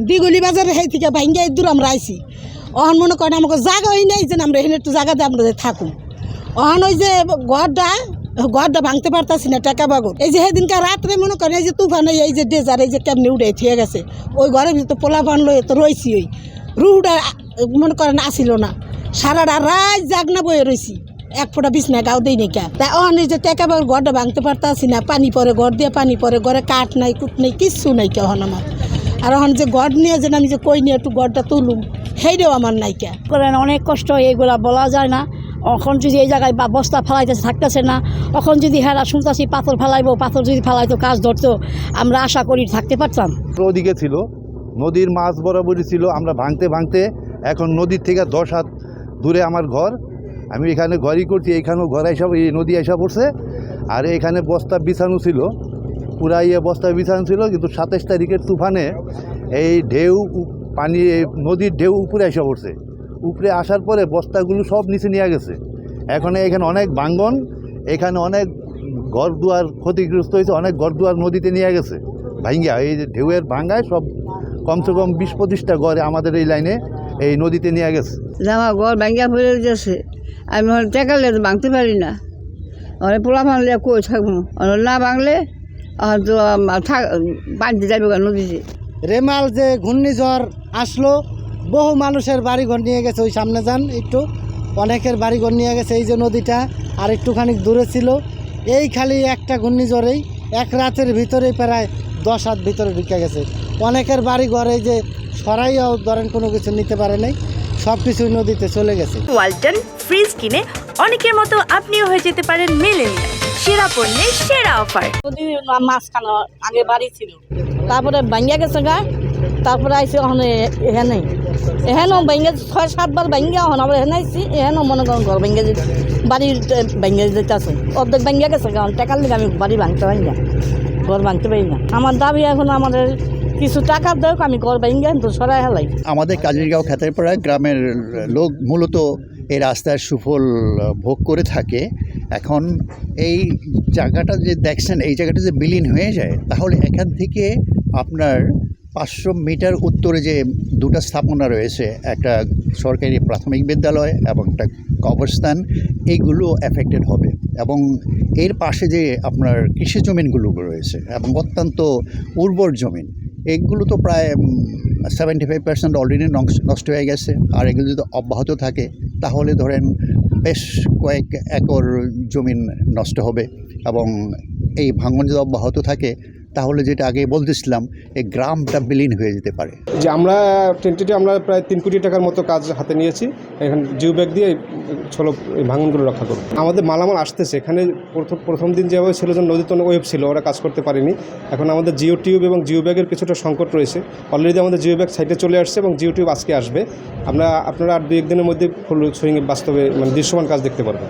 দিগুলি বাজারে সেই থেকে ভাঙ্গা দূর আমরা আইছি। অহন মনে করেন আমাকে জায়গা হই নাই যে আমরা এখানে একটু জায়গা দিয়ে আমরা থাকুন। অহন ওই যে ঘরটা ভাঙতে পারতাছি না টাকা বাগর। এই যে সেদিনকার রাত্রে মনে করেন এই যে তুফানে এই যে ডেজার এই যে কেমনি উঠে ঠিক গেছে ওই ঘরের ভিতরে পোলা পান লয়ে তো রয়েছি। ওই রুটা মনে করেন আসিল না, সারাটা রাত জাগনা বয়ে রয়েছি, এক ফোঁটা বিছনা গাও দেই নাকি। তাই অহন এই যে টাকা বাগর ঘরটা ভাঙতে পারতাছি না, পানি পরে ঘর দিয়ে পানি পরে ঘরে কাঠ নাই কুট নাই কিচ্ছু নাই কে অহন আমার। আর এখন যে ঘর নিয়ে যে আমি যে কই নিয়ে একটু ঘরটা তুলুম সেইটাও আমার নাইকা করেন। অনেক কষ্ট, এইগুলা বলা যায় না। এখন যদি এই জায়গায় বা বস্তা ফেলাইতেছে থাকতেছে না, এখন যদি হেরা শুনতেছি পাথর ফেলাইবো, পাথর যদি ফেলাইতো কাজ ধরতো, আমরা আশা করি থাকতে পারতাম। ওদিকে ছিল নদীর মাছ বরাবরই ছিল, আমরা ভাঙতে ভাঙতে এখন নদীর থেকে 10 হাত দূরে আমার ঘর। আমি এখানে ঘরই করছি, এইখানেও ঘর এসব এই নদী এসে পড়ছে। আর এখানে বস্তা বিছানো ছিল, পুরা বস্তা বিছানো ছিল, কিন্তু 27 তারিখের তুফানে এই ঢেউ পানি নদীর ঢেউ উপরে এসে পড়ছে। উপরে আসার পরে বস্তাগুলো সব নিচে নিয়ে গেছে। এখানে অনেক ভাঙ্গন, এখানে অনেক ঘর দুয়ার ক্ষতিগ্রস্ত হয়েছে, অনেক ঘর দুয়ার নদীতে নিয়ে গেছে ভাঙ্গা। এই যে ঢেউয়ের ভাঙ্গায় সব কমসে কম 20-25টা ঘরে আমাদের এই লাইনে এই নদীতে নিয়ে গেছে। আমার ঘর ভাঙ্গা ফেলে গেছে, আমি টেকালে ভাঙতে পারি না। পোলা ভাঙলে কই থাকবো, না ভাঙলে তো পানি যাইব নদীতে। রেমাল যে ঘূর্ণিঝড় আসলো, বহু মানুষের বাড়িঘর নিয়ে গেছে। ওই সামনে যান একটু, অনেকের বাড়িঘর নিয়ে গেছে। এই যে নদীটা আর একটুখানি দূরে ছিল, এই খালি একটা ঘূর্ণিঝড়েই এক রাতের ভিতরেই প্রায় 10 হাত ভিতরে ঢুকে গেছে। অনেকের বাড়িঘর এই যে সরাইয়াও ধরেন কোনো কিছু নিতে পারে নাই, সব কিছুই নদীতে চলে গেছে। ওয়ালটন ফ্রিজ কিনে অনেকের মতো আপনিও হয়ে যেতে পারেন মিলেনিয়াল। সেরা পণ্যের সেরা অফার। মাঝখানে আগে বাড়ি ছিল, তারপরে ভাঙ্গা গেছে গা, তারপরে আইসি ওখানে এখানে এখানেও ভেঙে 6-7 বার ভেঙে এখন আবার এখানে আইসি, এখানেও মনে করেন ঘর ভেঙে যেতে বাড়ি ভেঙে যেতে আছে, অর্ধেক ভেঙে গেছে। কারণ টাকার লিগে আমি বাড়ি ভাঙতে পারি না, ঘর ভাঙতে পারি না। আমার দাবি এখন আমাদের কিছু টাকা দেখ, আমি ঘর ভেঙে কিন্তু সরাই হেলাই। আমাদের কাজিরগাঁও খেতেরপাড়া গ্রামের লোক মূলত এই রাস্তার সুফল ভোগ করে থাকে। এখন এই জায়গাটা যে দেখছেন, এই জায়গাটা যে বিলীন হয়ে যায়, তাহলে এখান থেকে আপনার 500 মিটার উত্তরে যে দুটো স্থাপনা রয়েছে, একটা সরকারি প্রাথমিক বিদ্যালয় এবং একটা কবরস্থান, এইগুলো এফেক্টেড হবে। এবং এর পাশে যে আপনার কৃষি জমিনগুলো রয়েছে এবং অত্যন্ত উর্বর জমিন, এগুলো তো প্রায় 75% অলরেডি নষ্ট হয়ে গেছে। আর এগুলো যদি অব্যাহত থাকে তাহলে ধরেন বেশ কয়েক একর জমিন নষ্ট হবে। এবং এই ভাঙন যদি অব্যাহত থাকে তাহলে যেটা আগে বলতেছিলাম, এই গ্রামটা বিলীন হয়ে যেতে পারে। যে আমরা টেন্টেটিভ আমরা প্রায় 3 কোটি টাকার মতো কাজ হাতে নিয়েছি, এখানে জিও ব্যাগ দিয়ে এই ভাঙনগুলো রক্ষা করব। আমাদের মালামাল আসতেছে এখানে। প্রথম দিন যেভাবে ছিল যে নদীতে ওয়েব ছিল, ওরা কাজ করতে পারেনি। এখন আমাদের জিও টিউব এবং জিও ব্যাগের কিছুটা সংকট রয়েছে। অলরেডি আমাদের জিও ব্যাগ সাইটে চলে আসছে এবং জিও টিউব আজকে আসবে। আপনারা আর 2-1 দিনের মধ্যে ফুল সুইংয়ে বাস্তবে দৃশ্যমান কাজ দেখতে পারবেন।